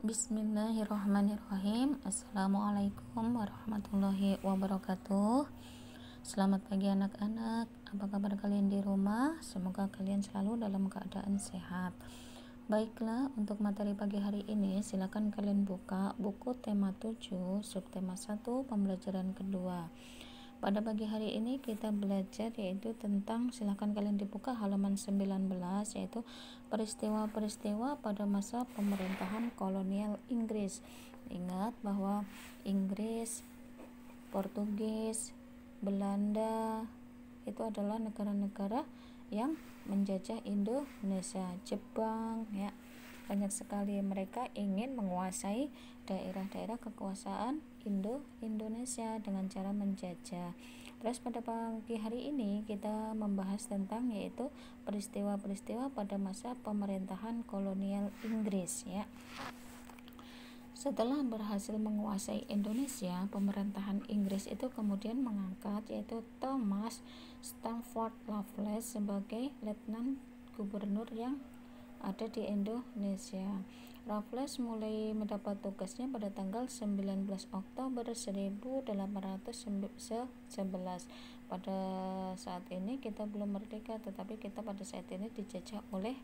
Bismillahirrahmanirrahim. Assalamualaikum warahmatullahi wabarakatuh. Selamat pagi anak-anak. Apa kabar kalian di rumah? Semoga kalian selalu dalam keadaan sehat. Baiklah, untuk materi pagi hari ini silakan kalian buka buku tema 7 subtema 1 pembelajaran kedua. Pada pagi hari ini kita belajar yaitu tentang, silakan kalian dibuka halaman 19, yaitu peristiwa-peristiwa pada masa pemerintahan kolonial Inggris. Ingat bahwa Inggris, Portugis, Belanda itu adalah negara-negara yang menjajah Indonesia. Jepang, ya, banyak sekali mereka ingin menguasai daerah-daerah kekuasaan Indonesia dengan cara menjajah. Terus pada pagi hari ini kita membahas tentang yaitu peristiwa-peristiwa pada masa pemerintahan kolonial Inggris, ya. Setelah berhasil menguasai Indonesia, pemerintahan Inggris itu kemudian mengangkat yaitu Thomas Stamford Raffles sebagai letnan gubernur yang ada di Indonesia. Raffles mulai mendapat tugasnya pada tanggal 19 Oktober 1811. Pada saat ini kita belum merdeka, tetapi kita pada saat ini dijajah oleh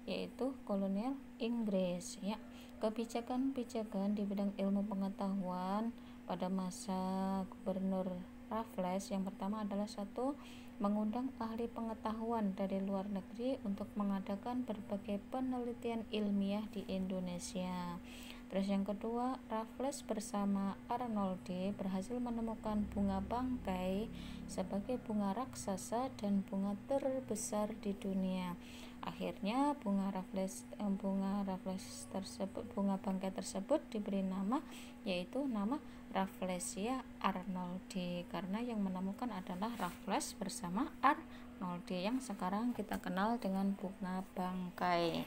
yaitu kolonial Inggris, ya. Kebijakan-kebijakan di bidang ilmu pengetahuan pada masa gubernur Raffles yang pertama adalah satu, mengundang ahli pengetahuan dari luar negeri untuk mengadakan berbagai penelitian ilmiah di Indonesia. Terus yang kedua, Raffles bersama Arnoldi berhasil menemukan bunga bangkai sebagai bunga raksasa dan bunga terbesar di dunia. Akhirnya bunga bangkai tersebut diberi nama yaitu nama Rafflesia Arnoldi, karena yang menemukan adalah Raffles bersama Arnoldi yang sekarang kita kenal dengan bunga bangkai.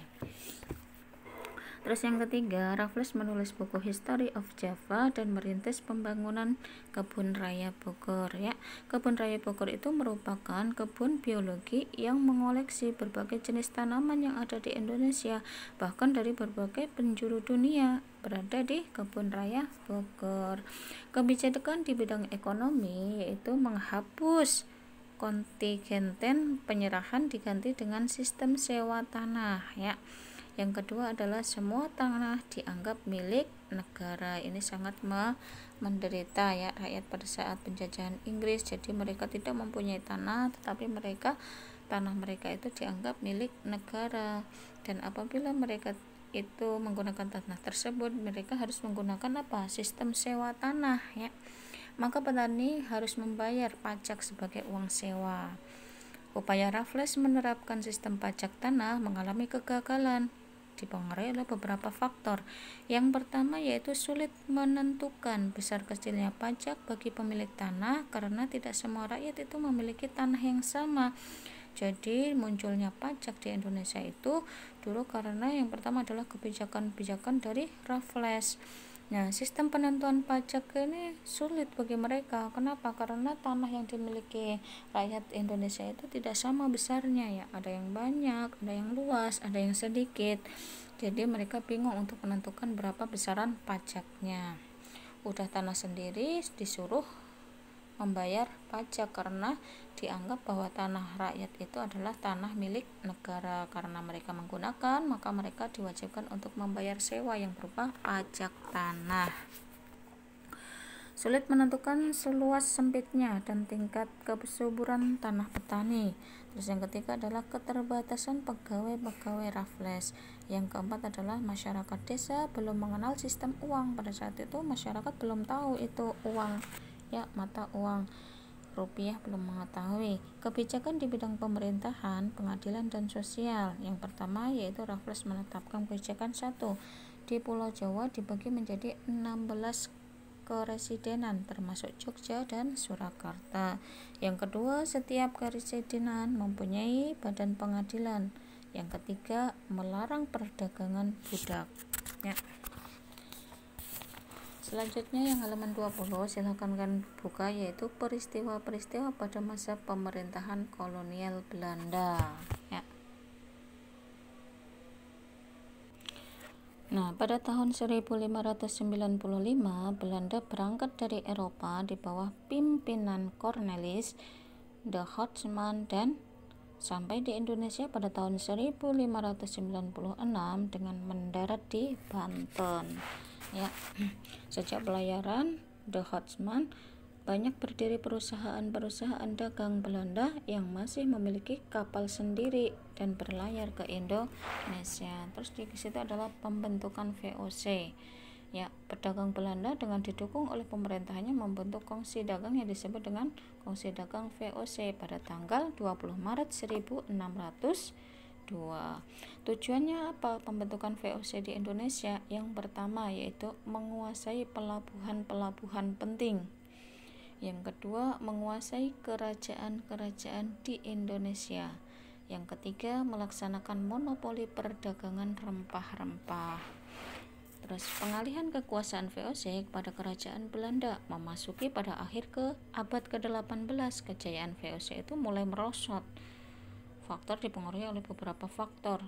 Terus yang ketiga, Raffles menulis buku History of Java dan merintis pembangunan Kebun Raya Bogor, ya. Kebun Raya Bogor itu merupakan kebun biologi yang mengoleksi berbagai jenis tanaman yang ada di Indonesia, bahkan dari berbagai penjuru dunia berada di Kebun Raya Bogor. Kebijakan di bidang ekonomi yaitu menghapus kontingenten penyerahan diganti dengan sistem sewa tanah, ya. Yang kedua adalah semua tanah dianggap milik negara. Ini sangat menderita, ya, rakyat pada saat penjajahan Inggris. Jadi mereka tidak mempunyai tanah, tetapi tanah mereka itu dianggap milik negara. Dan apabila mereka itu menggunakan tanah tersebut, mereka harus menggunakan apa? Sistem sewa tanah, ya. Maka petani harus membayar pajak sebagai uang sewa. Upaya Raffles menerapkan sistem pajak tanah mengalami kegagalan, dipengaruhi oleh beberapa faktor. Yang pertama yaitu sulit menentukan besar kecilnya pajak bagi pemilik tanah karena tidak semua rakyat itu memiliki tanah yang sama. Jadi munculnya pajak di Indonesia itu dulu karena yang pertama adalah kebijakan-kebijakan dari Raffles. Nah, sistem penentuan pajak ini sulit bagi mereka. Kenapa? Karena tanah yang dimiliki rakyat Indonesia itu tidak sama besarnya, ya. Ada yang banyak, ada yang luas, ada yang sedikit. Jadi mereka bingung untuk menentukan berapa besaran pajaknya. Udah tanah sendiri disuruh membayar pajak karena dianggap bahwa tanah rakyat itu adalah tanah milik negara. Karena mereka menggunakan, maka mereka diwajibkan untuk membayar sewa yang berupa pajak tanah. Sulit menentukan seluas sempitnya dan tingkat kesuburan tanah petani. Terus yang ketiga adalah keterbatasan pegawai-pegawai Raffles. Yang keempat adalah masyarakat desa belum mengenal sistem uang. Pada saat itu masyarakat belum tahu itu uang, ya, mata uang rupiah belum mengetahui. Kebijakan di bidang pemerintahan, pengadilan dan sosial. Yang pertama yaitu Raffles menetapkan kebijakan 1. Di Pulau Jawa dibagi menjadi 16 keresidenan termasuk Jogja dan Surakarta. Yang kedua, setiap keresidenan mempunyai badan pengadilan. Yang ketiga, melarang perdagangan budak, ya. Selanjutnya yang halaman 20 silakan kan buka yaitu peristiwa-peristiwa pada masa pemerintahan kolonial Belanda, ya. Nah, pada tahun 1595 Belanda berangkat dari Eropa di bawah pimpinan Cornelis de Houtman dan sampai di Indonesia pada tahun 1596 dengan mendarat di Banten. Ya, sejak pelayaran de Houtman banyak berdiri perusahaan-perusahaan dagang Belanda yang masih memiliki kapal sendiri dan berlayar ke Indonesia. Terus di situ adalah pembentukan VOC. Ya, pedagang Belanda dengan didukung oleh pemerintahannya membentuk kongsi dagang yang disebut dengan kongsi dagang VOC pada tanggal 20 Maret 1602. Tujuannya apa pembentukan VOC di Indonesia? Yang pertama yaitu menguasai pelabuhan-pelabuhan penting. Yang kedua, menguasai kerajaan-kerajaan di Indonesia. Yang ketiga, melaksanakan monopoli perdagangan rempah-rempah. Terus pengalihan kekuasaan VOC kepada kerajaan Belanda memasuki pada akhir abad ke-18. Kejayaan VOC itu mulai merosot. Faktor dipengaruhi oleh beberapa faktor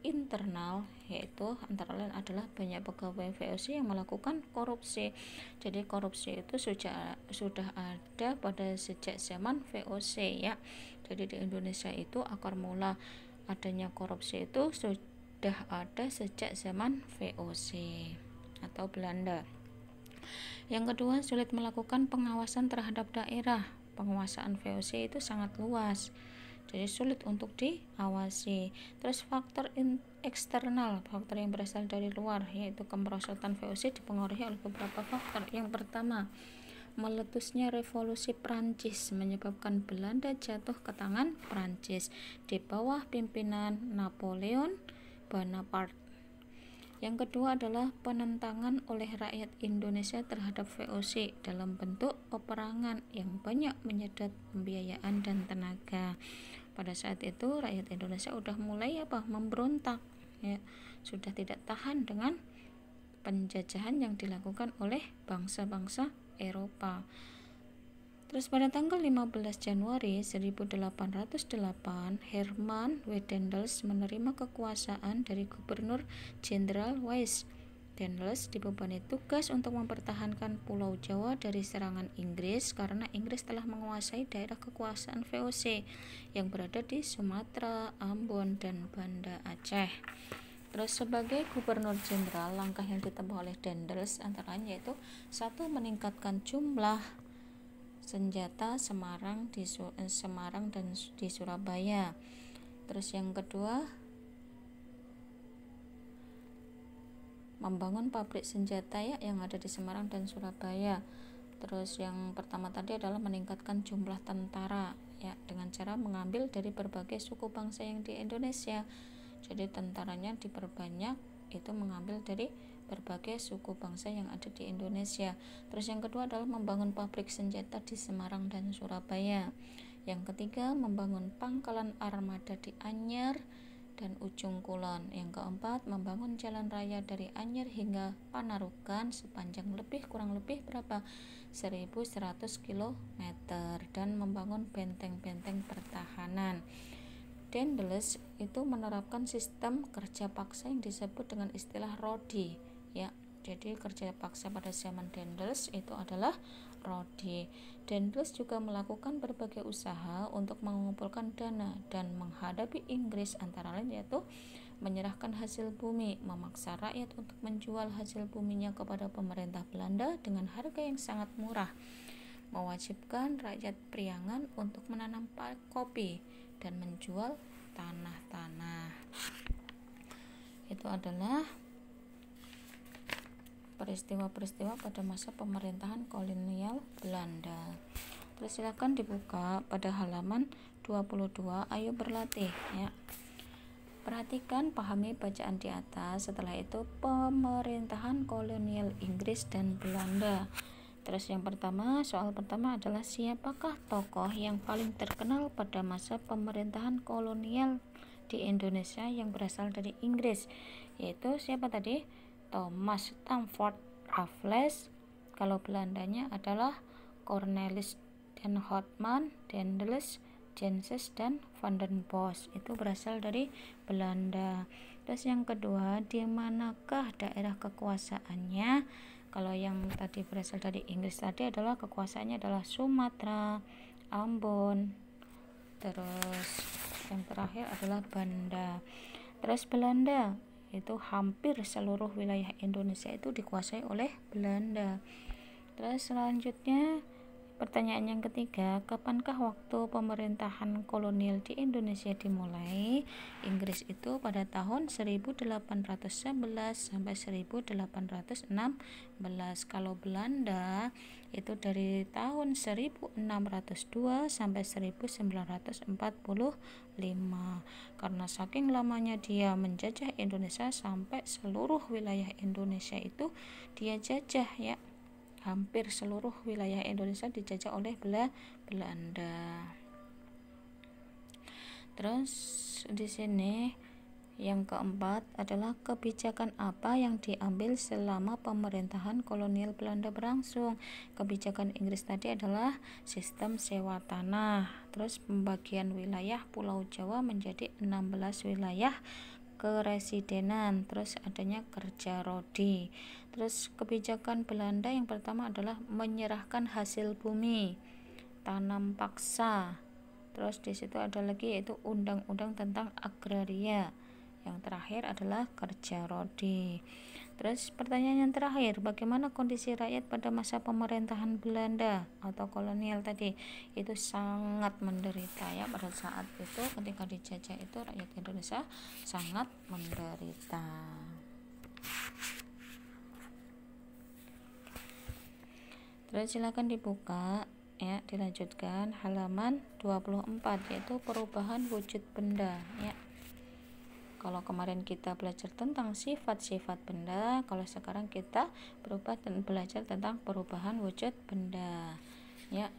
internal, yaitu antara lain adalah banyak pegawai VOC yang melakukan korupsi. Jadi korupsi itu sudah ada pada sejak zaman VOC ya. Jadi di Indonesia itu akar mula adanya korupsi itu sudah ada sejak zaman VOC atau Belanda. Yang kedua, sulit melakukan pengawasan terhadap daerah. Penguasaan VOC itu sangat luas, jadi sulit untuk diawasi. Terus faktor eksternal, faktor yang berasal dari luar, yaitu kemerosotan VOC dipengaruhi oleh beberapa faktor. Yang pertama, meletusnya revolusi Prancis menyebabkan Belanda jatuh ke tangan Prancis di bawah pimpinan Napoleon Bonaparte. Yang kedua adalah penentangan oleh rakyat Indonesia terhadap VOC dalam bentuk peperangan yang banyak menyedot pembiayaan dan tenaga. Pada saat itu rakyat Indonesia udah mulai memberontak ya, sudah tidak tahan dengan penjajahan yang dilakukan oleh bangsa-bangsa Eropa. Terus pada tanggal 15 Januari 1808 Herman W. Daendels menerima kekuasaan dari Gubernur Jenderal Wyse. Daendels dibebani tugas untuk mempertahankan Pulau Jawa dari serangan Inggris karena Inggris telah menguasai daerah kekuasaan VOC yang berada di Sumatera, Ambon, dan Banda Aceh. Terus sebagai Gubernur Jenderal, langkah yang ditempuh oleh Daendels antara lain yaitu 1. Meningkatkan jumlah senjata Semarang dan di Surabaya. Terus yang kedua, membangun pabrik senjata ya yang ada di Semarang dan Surabaya. Terus yang pertama tadi adalah meningkatkan jumlah tentara ya dengan cara mengambil dari berbagai suku bangsa yang di Indonesia. Jadi tentaranya diperbanyak, itu mengambil dari berbagai suku bangsa yang ada di Indonesia. Terus yang kedua adalah membangun pabrik senjata di Semarang dan Surabaya. Yang ketiga, membangun pangkalan armada di Anyer dan Ujung Kulon. Yang keempat, membangun jalan raya dari Anyer hingga Panarukan sepanjang kurang lebih 1.100 km dan membangun benteng-benteng pertahanan. Daendels itu menerapkan sistem kerja paksa yang disebut dengan istilah Rodi ya. Jadi kerja paksa pada zaman Daendels itu adalah Rodi. Daendels juga melakukan berbagai usaha untuk mengumpulkan dana dan menghadapi Inggris, antara lain yaitu menyerahkan hasil bumi, memaksa rakyat untuk menjual hasil buminya kepada pemerintah Belanda dengan harga yang sangat murah, mewajibkan rakyat Priangan untuk menanam kopi dan menjual tanah-tanah. Itu adalah peristiwa-peristiwa pada masa pemerintahan kolonial Belanda. Terus silakan dibuka pada halaman 22. Ayo berlatih ya. Perhatikan, pahami bacaan di atas. Setelah itu pemerintahan kolonial Inggris dan Belanda. Terus yang pertama, soal pertama adalah siapakah tokoh yang paling terkenal pada masa pemerintahan kolonial di Indonesia yang berasal dari Inggris? Yaitu siapa tadi? Thomas Stamford Raffles. Kalau Belandanya adalah Cornelis de Houtman, Daendels, Janssens dan Van den Bosch, itu berasal dari Belanda. Terus yang kedua, di manakah daerah kekuasaannya? Kalau yang tadi berasal dari Inggris tadi adalah kekuasaannya adalah Sumatera, Ambon, terus yang terakhir adalah Banda. Terus Belanda itu hampir seluruh wilayah Indonesia itu dikuasai oleh Belanda. Terus selanjutnya pertanyaan yang ketiga, kapankah waktu pemerintahan kolonial di Indonesia dimulai? Inggris itu pada tahun 1811 sampai 1816. Kalau Belanda itu dari tahun 1602 sampai 1945. Karena saking lamanya dia menjajah Indonesia sampai seluruh wilayah Indonesia itu dia jajah ya. Hampir seluruh wilayah Indonesia dijajah oleh Belanda. Terus di sini yang keempat adalah kebijakan apa yang diambil selama pemerintahan kolonial Belanda berlangsung. Kebijakan Inggris tadi adalah sistem sewa tanah. Terus pembagian wilayah Pulau Jawa menjadi 16 wilayah keresidenan, terus adanya kerja rodi. Terus kebijakan Belanda yang pertama adalah menyerahkan hasil bumi, tanam paksa. Terus di situ ada lagi yaitu undang-undang tentang agraria. Yang terakhir adalah kerja rodi. Terus pertanyaan yang terakhir, bagaimana kondisi rakyat pada masa pemerintahan Belanda atau kolonial tadi? Itu sangat menderita ya, pada saat itu ketika dijajah itu rakyat Indonesia sangat menderita. Terus silakan dibuka ya, dilanjutkan halaman 24 yaitu perubahan wujud benda ya. Kalau kemarin kita belajar tentang sifat-sifat benda, kalau sekarang kita berubah dan belajar tentang perubahan wujud benda. Ya.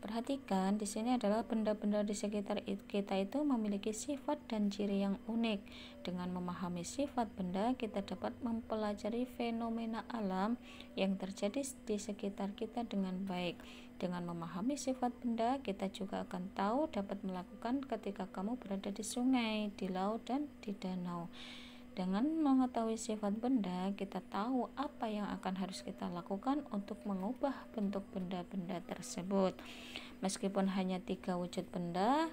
Perhatikan di sini adalah benda-benda di sekitar kita itu memiliki sifat dan ciri yang unik. Dengan memahami sifat benda, kita dapat mempelajari fenomena alam yang terjadi di sekitar kita dengan baik. Dengan memahami sifat benda, kita juga akan tahu dapat melakukan ketika kamu berada di sungai, di laut, dan di danau. Dengan mengetahui sifat benda, kita tahu apa yang akan harus kita lakukan untuk mengubah bentuk benda-benda tersebut. Meskipun hanya 3 wujud benda,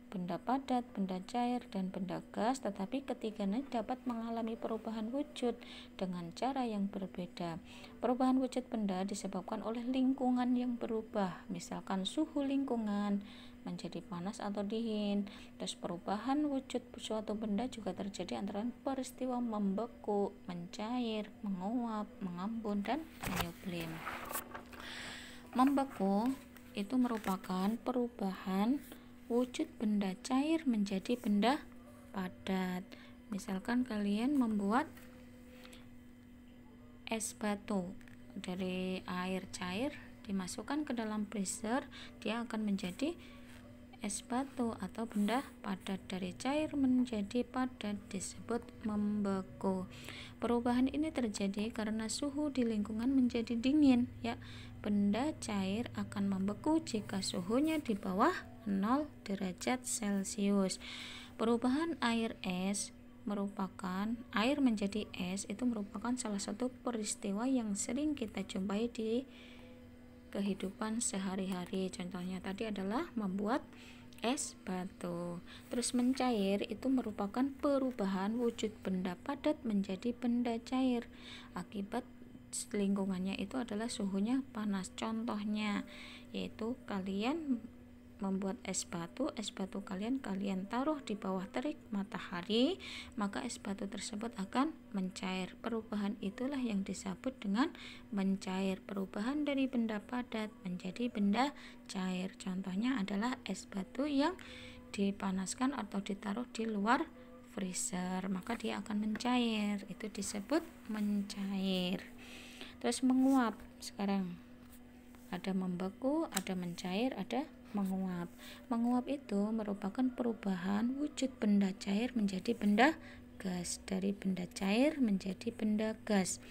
benda padat, benda cair, dan benda gas, tetapi ketiganya dapat mengalami perubahan wujud dengan cara yang berbeda. Perubahan wujud benda disebabkan oleh lingkungan yang berubah, misalkan suhu lingkungan menjadi panas atau dingin. Terus perubahan wujud suatu benda juga terjadi antara peristiwa membeku, mencair, menguap, mengambun, dan menyublim. Membeku itu merupakan perubahan wujud benda cair menjadi benda padat. Misalkan kalian membuat es batu dari air cair dimasukkan ke dalam freezer, dia akan menjadi es batu atau benda padat. Dari cair menjadi padat disebut membeku. Perubahan ini terjadi karena suhu di lingkungan menjadi dingin ya. Benda cair akan membeku jika suhunya di bawah 0 derajat Celcius. Perubahan air menjadi es itu merupakan salah satu peristiwa yang sering kita jumpai di kehidupan sehari-hari. Contohnya tadi adalah membuat es batu. Terus mencair itu merupakan perubahan wujud benda padat menjadi benda cair akibat lingkungannya itu adalah suhunya panas. Contohnya yaitu kalian membuat es batu kalian taruh di bawah terik matahari, maka es batu tersebut akan mencair. Perubahan itulah yang disebut dengan mencair, perubahan dari benda padat menjadi benda cair. Contohnya adalah es batu yang dipanaskan atau ditaruh di luar freezer, maka dia akan mencair, itu disebut mencair. Terus menguap, sekarang ada membeku, ada mencair, ada menguap. Menguap itu merupakan perubahan wujud benda cair menjadi benda gas, dari benda cair menjadi benda gas.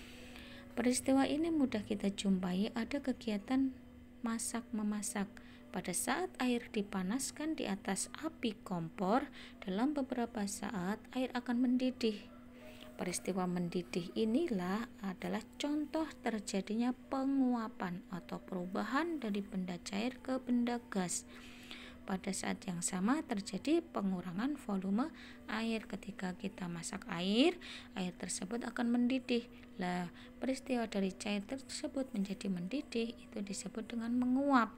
Peristiwa ini mudah kita jumpai, ada kegiatan masak-memasak. Pada saat air dipanaskan di atas api kompor, dalam beberapa saat air akan mendidih. Peristiwa mendidih inilah adalah contoh terjadinya penguapan atau perubahan dari benda cair ke benda gas. Pada saat yang sama terjadi pengurangan volume air. Ketika kita masak air tersebut akan mendidih. Lah, peristiwa dari cair tersebut menjadi mendidih itu disebut dengan menguap.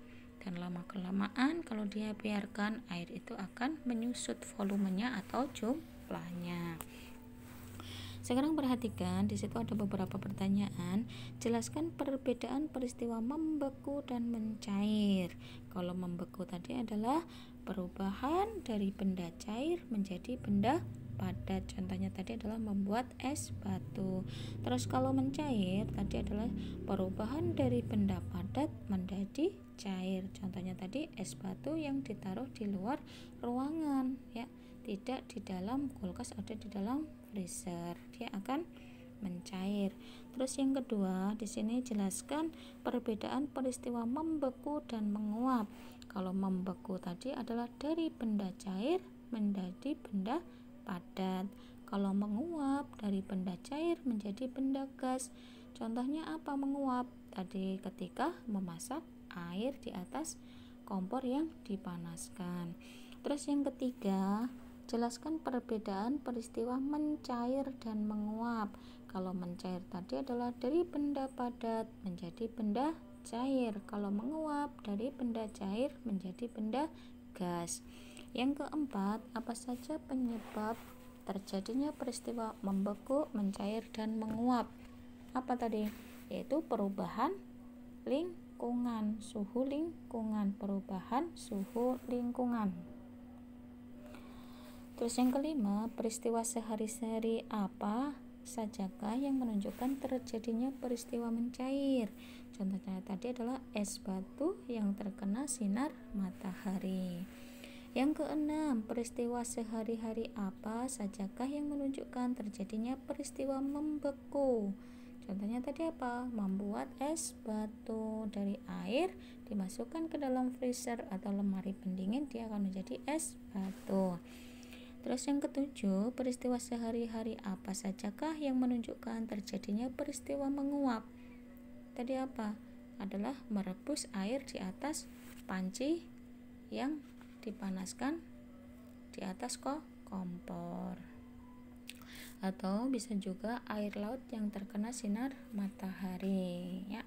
Dan lama-kelamaan kalau dia biarkan, air itu akan menyusut volumenya atau jumlahnya. Sekarang perhatikan, di situ ada beberapa pertanyaan. Jelaskan perbedaan peristiwa membeku dan mencair. Kalau membeku tadi adalah perubahan dari benda cair menjadi benda padat. Contohnya tadi adalah membuat es batu. Terus kalau mencair tadi adalah perubahan dari benda padat menjadi cair. Contohnya tadi es batu yang ditaruh di luar ruangan, ya, tidak di dalam kulkas, ada di dalam freezer, dia akan mencair. Terus yang kedua, di sini jelaskan perbedaan peristiwa membeku dan menguap. Kalau membeku tadi adalah dari benda cair menjadi benda padat. Kalau menguap dari benda cair menjadi benda gas. Contohnya apa menguap? Tadi ketika memasak air di atas kompor yang dipanaskan. Terus yang ketiga, jelaskan perbedaan peristiwa mencair dan menguap. Kalau mencair tadi adalah dari benda padat menjadi benda cair. Kalau menguap dari benda cair menjadi benda gas. Yang keempat, apa saja penyebab terjadinya peristiwa membeku, mencair, dan menguap? Apa tadi? Yaitu perubahan lingkungan, suhu lingkungan, perubahan suhu lingkungan. Terus yang kelima, peristiwa sehari-hari apa sajakah yang menunjukkan terjadinya peristiwa mencair? Contohnya tadi adalah es batu yang terkena sinar matahari. Yang keenam, peristiwa sehari-hari apa sajakah yang menunjukkan terjadinya peristiwa membeku? Contohnya tadi apa? Membuat es batu dari air dimasukkan ke dalam freezer atau lemari pendingin, dia akan menjadi es batu. Terus yang ketujuh, peristiwa sehari-hari apa sajakah yang menunjukkan terjadinya peristiwa menguap? Tadi apa? Adalah merebus air di atas panci yang dipanaskan di atas kompor. Atau bisa juga air laut yang terkena sinar matahari, ya.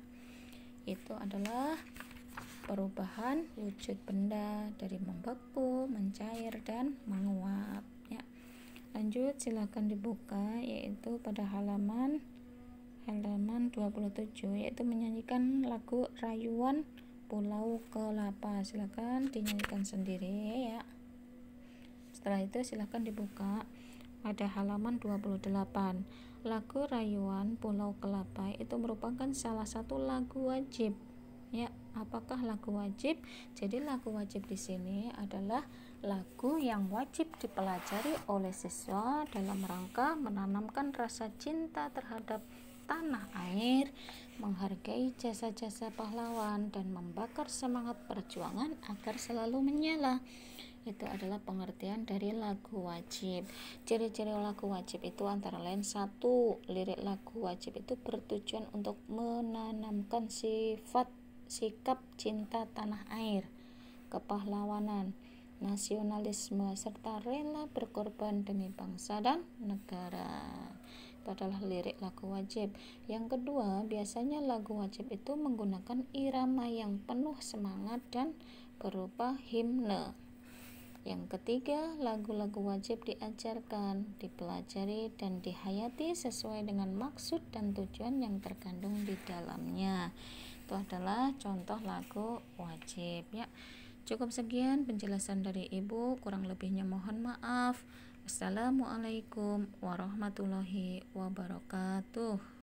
Itu adalah perubahan wujud benda dari membeku, mencair, dan menguap, ya. Lanjut, silakan dibuka, yaitu pada halaman 27, yaitu menyanyikan lagu Rayuan Pulau Kelapa. Silakan dinyanyikan sendiri, ya. Setelah itu silakan dibuka pada halaman 28. Lagu Rayuan Pulau Kelapa itu merupakan salah satu lagu wajib, ya. Apakah lagu wajib? Jadi lagu wajib di sini adalah lagu yang wajib dipelajari oleh siswa dalam rangka menanamkan rasa cinta terhadap tanah air, menghargai jasa-jasa pahlawan, dan membakar semangat perjuangan agar selalu menyala. Itu adalah pengertian dari lagu wajib. Ciri-ciri lagu wajib itu antara lain: 1. Lirik lagu wajib itu bertujuan untuk menanamkan sikap cinta tanah air, kepahlawanan, nasionalisme, serta rela berkorban demi bangsa dan negara. Itu adalah lirik lagu wajib. Yang kedua, biasanya lagu wajib itu menggunakan irama yang penuh semangat dan berupa himne. Yang ketiga, lagu-lagu wajib diajarkan, dipelajari, dan dihayati sesuai dengan maksud dan tujuan yang terkandung di dalamnya. Itu adalah contoh lagu wajib, ya. Cukup sekian penjelasan dari Ibu, kurang lebihnya mohon maaf. Wassalamualaikum warahmatullahi wabarakatuh.